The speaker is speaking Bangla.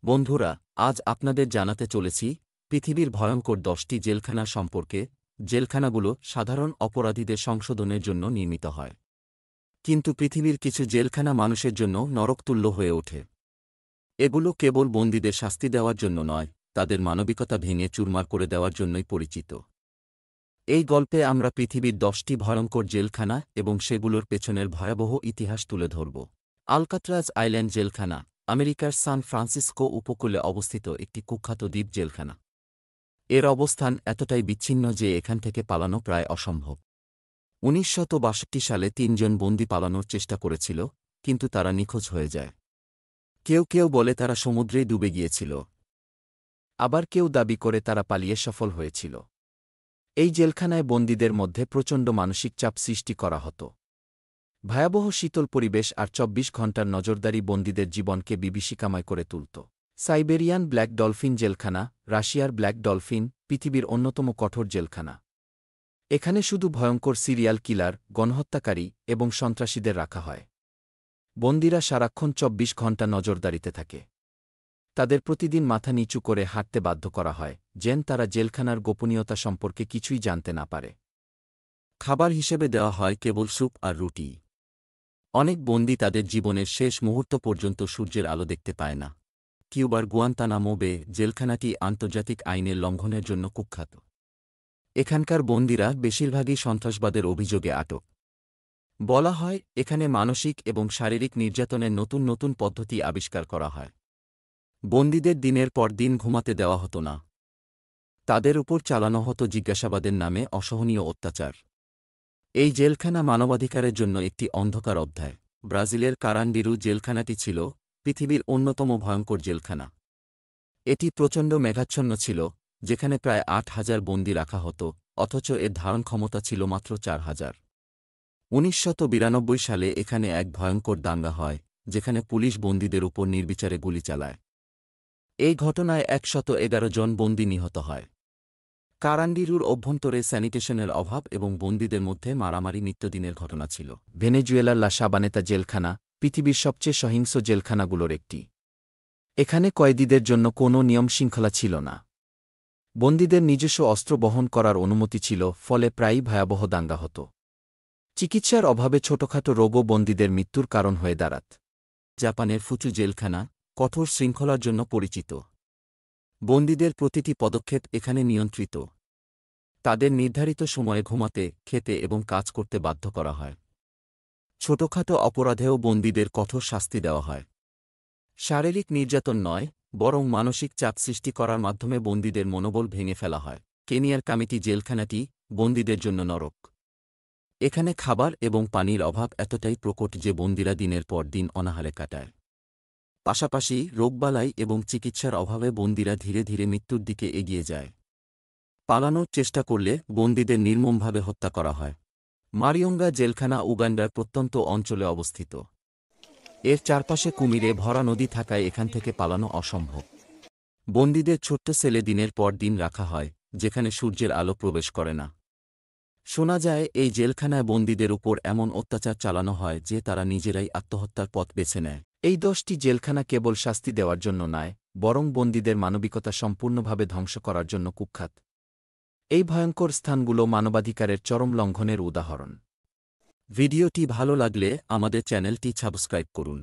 বন্ধুরা, আজ আপনাদের জানাতে চলেছি পৃথিবীর ভয়ঙ্কর 10টি জেলখানা সম্পর্কে। জেলখানাগুলো সাধারণ অপরাধীদের সংশোধনের জন্য নির্মিত হয়, কিন্তু পৃথিবীর কিছু জেলখানা মানুষের জন্য নরকতুল্য হয়ে ওঠে। এগুলো কেবল বন্দীদের শাস্তি দেওয়ার জন্য নয়, তাদের মানবিকতা ভেঙে চুরমার করে দেওয়ার জন্যই পরিচিত। এই গল্পে আমরা পৃথিবীর 10টি ভয়ঙ্কর জেলখানা এবং সেগুলোর পেছনের ভয়াবহ ইতিহাস তুলে ধরব। আলকাত্রাজ আইল্যান্ড জেলখানা আমেরিকার সান ফ্রান্সিসকো উপকূলে অবস্থিত একটি কুখ্যাত দ্বীপ জেলখানা। এর অবস্থান এতটাই বিচ্ছিন্ন যে এখান থেকে পালানো প্রায় অসম্ভব। 1962 সালে 3 জন বন্দী পালানোর চেষ্টা করেছিল, কিন্তু তারা নিখোঁজ হয়ে যায়। কেউ কেউ বলে তারা সমুদ্রেই ডুবে গিয়েছিল, আবার কেউ দাবি করে তারা পালিয়ে সফল হয়েছিল। এই জেলখানায় বন্দীদের মধ্যে প্রচণ্ড মানসিক চাপ সৃষ্টি করা হতো। ভয়াবহ শীতল পরিবেশ আর 24 ঘণ্টার নজরদারি বন্দীদের জীবনকে বিভীষিকাময় করে তুলত। সাইবেরিয়ান ব্ল্যাক ডলফিন জেলখানা রাশিয়ার ব্ল্যাক ডলফিন পৃথিবীর অন্যতম কঠোর জেলখানা। এখানে শুধু ভয়ঙ্কর সিরিয়াল কিলার, গণহত্যাকারী এবং সন্ত্রাসীদের রাখা হয়। বন্দীরা সারাক্ষণ 24 ঘণ্টা নজরদারিতে থাকে। তাদের প্রতিদিন মাথা নিচু করে হাঁটতে বাধ্য করা হয়, যেন তারা জেলখানার গোপনীয়তা সম্পর্কে কিছুই জানতে না পারে। খাবার হিসেবে দেওয়া হয় কেবল স্যুপ আর রুটি। অনেক বন্দী তাদের জীবনের শেষ মুহূর্ত পর্যন্ত সূর্যের আলো দেখতে পায় না। কিউবার গুয়ান্তানামো বে জেলখানাটি আন্তর্জাতিক আইনের লঙ্ঘনের জন্য কুখ্যাত। এখানকার বন্দীরা বেশিরভাগই সন্ত্রাসবাদের অভিযোগে আটক। বলা হয় এখানে মানসিক এবং শারীরিক নির্যাতনের নতুন নতুন পদ্ধতি আবিষ্কার করা হয়। বন্দীদের দিনের পর দিন ঘুমাতে দেওয়া হতো না। তাদের উপর চালানো হতো জিজ্ঞাসাবাদের নামে অসহনীয় অত্যাচার। এই জেলখানা মানবাধিকারের জন্য একটি অন্ধকার অধ্যায়। ব্রাজিলের কারান্ডিরু জেলখানাটি ছিল পৃথিবীর অন্যতম ভয়ঙ্কর জেলখানা। এটি প্রচণ্ড মেঘাচ্ছন্ন ছিল, যেখানে প্রায় 8,000 বন্দী রাখা হতো, অথচ এর ধারণ ক্ষমতা ছিল মাত্র 4,000। 1992 সালে এখানে এক ভয়ঙ্কর দাঙ্গা হয়, যেখানে পুলিশ বন্দীদের উপর নির্বিচারে গুলি চালায়। এই ঘটনায় 111 জন বন্দী নিহত হয়। কারান্ডিরুর অভ্যন্তরে স্যানিটেশনের অভাব এবং বন্দীদের মধ্যে মারামারি নিত্যদিনের ঘটনা ছিল। ভেনেজুয়েলার লা সাবানেতা জেলখানা পৃথিবীর সবচেয়ে সহিংস জেলখানাগুলোর একটি। এখানে কয়েদিদের জন্য কোনো নিয়মশৃঙ্খলা ছিল না। বন্দীদের নিজস্ব অস্ত্র বহন করার অনুমতি ছিল, ফলে প্রায়ই ভয়াবহ দাঙ্গা হতো। চিকিৎসার অভাবে ছোটখাটো রোগও বন্দীদের মৃত্যুর কারণ হয়ে দাঁড়াত। জাপানের ফুচু জেলখানা কঠোর শৃঙ্খলার জন্য পরিচিত। বন্দীদের প্রতিটি পদক্ষেপ এখানে নিয়ন্ত্রিত। তাদের নির্ধারিত সময়ে ঘুমাতে, খেতে এবং কাজ করতে বাধ্য করা হয়। ছোটখাটো অপরাধেও বন্দীদের কঠোর শাস্তি দেওয়া হয়। শারীরিক নির্যাতন নয়, বরং মানসিক চাপ সৃষ্টি করার মাধ্যমে বন্দীদের মনোবল ভেঙে ফেলা হয়। কেনিয়ার কামিটি জেলখানাটি বন্দীদের জন্য নরক। এখানে খাবার এবং পানির অভাব এতটাই প্রকট যে বন্দীরা দিনের পর দিন অনাহারে কাটায়। পাশাপাশি রোগবালাই এবং চিকিৎসার অভাবে বন্দীরা ধীরে ধীরে মৃত্যুর দিকে এগিয়ে যায়। পালানোর চেষ্টা করলে বন্দীদের নির্মমভাবে হত্যা করা হয়। মারিয়ঙ্গা জেলখানা উগান্ডার প্রত্যন্ত অঞ্চলে অবস্থিত। এর চারপাশে কুমিরে ভরা নদী থাকায় এখান থেকে পালানো অসম্ভব। বন্দীদের ছোট্ট সেলে দিনের পর দিন রাখা হয়, যেখানে সূর্যের আলো প্রবেশ করে না। শোনা যায় এই জেলখানায় বন্দীদের উপর এমন অত্যাচার চালানো হয় যে তারা নিজেরাই আত্মহত্যার পথ বেছে নেয়। এই 10টি জেলখানা কেবল শাস্তি দেওয়ার জন্য নয়, বরং বন্দীদের মানবিকতা সম্পূর্ণভাবে ধ্বংস করার জন্য কুখ্যাত। এই ভয়ঙ্কর স্থানগুলো মানবাধিকারের চরম লঙ্ঘনের উদাহরণ। ভিডিওটি ভালো লাগলে আমাদের চ্যানেলটি সাবস্ক্রাইব করুন।